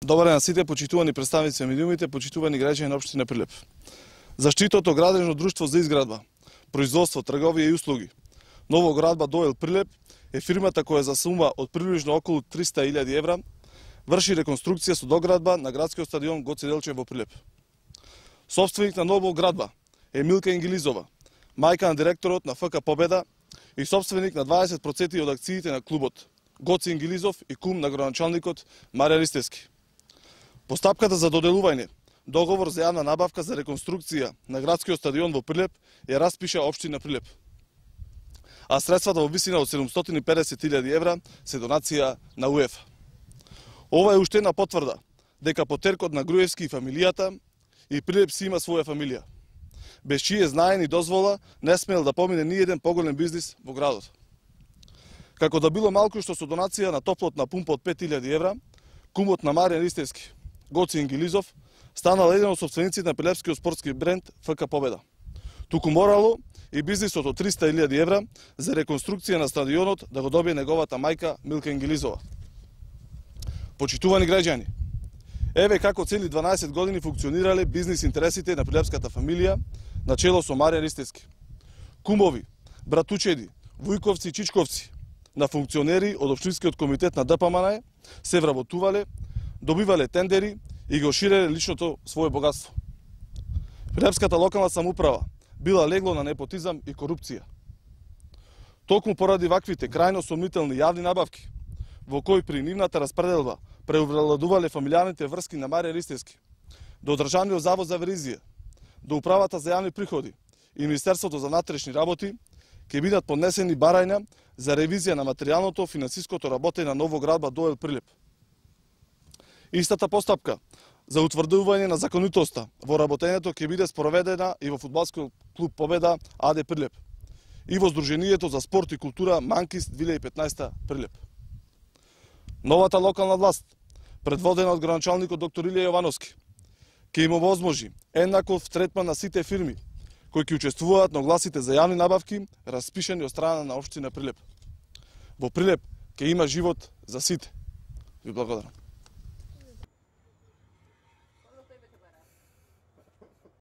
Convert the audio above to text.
Добар ден на сите, почитувани представници на медиумите, почитувани граѓани на општина Прилеп. Заштитото градежно друштво за изградба, производство, трговија и услуги. Новоградба Доел Прилеп е фирмата која за сума од приближно околу 300.000 евра врши реконструкција со доградба на градскиот стадион Гоце Делчев во Прилеп. Собственик на Новоградба е Милка Ингилизова, мајка на директорот на ФК Победа и собственик на 20% од акциите на клубот Гоце Ингилизов и кум на градоначалникот Маријан Ристевски. Постапката за доделување договор за јавна набавка за реконструкција на градскиот стадион во Прилеп ја распиша општина Прилеп. А средствата во висина од 750.000 евра се донација на УЕФА. Ова е уште една потврда дека потеркот на Груевски и фамилијата и Прилеп си има своја фамилија, без чие знаење и дозвола не смел да помине ни еден поголем бизнис во градот. Како да било малку што со донација на топлотна пумпа од 5.000 евра, кумот на Маријан Ристевски, Гоце Ингилизов, станал еден од собствениците на прилепскиот спортски бренд ФК Победа. Туку морало и бизнисот од 300.000 евра за реконструкција на стадионот да го добие неговата мајка Милка Ингилизова. Почитувани граѓани, еве како цели 12 години функционирале бизнис интересите на прилепската фамилија на чело со Маријан Ристевски. Кумови, братучеди, вујковци и чичковци на функционери од општинскиот комитет на ДПМН се вработувале, добивале тендери и го ширеле личното свое богатство. Прилепската локална самоуправа била легло на непотизам и корупција. Токму поради ваквите крајно сомнителни јавни набавки, во кои при нивната распределба преовладувале фамилијарните врски на Маријан Ристевски, до Државниот завод за ревизија, до Управата за јавни приходи и Министерството за внатрешни работи, ќе бидат поднесени барања за ревизија на материјалното финансиското работење на Новоградба Доел Прилеп. Истата постапка за утврдување на законитоста во работењето ќе биде спроведена и во фудбалскиот клуб Победа АД Прилеп и во Сдруженијето за спорт и култура Манкист 2015 Прилеп. Новата локална власт, предводена од градоначалникот доктор Илија Јовановски, ќе им овозможи еднаков третман на сите фирми кои ќе учествуваат на огласите за јавни набавки распишани од страна на општина Прилеп. Во Прилеп ќе има живот за сите. Ви благодарам.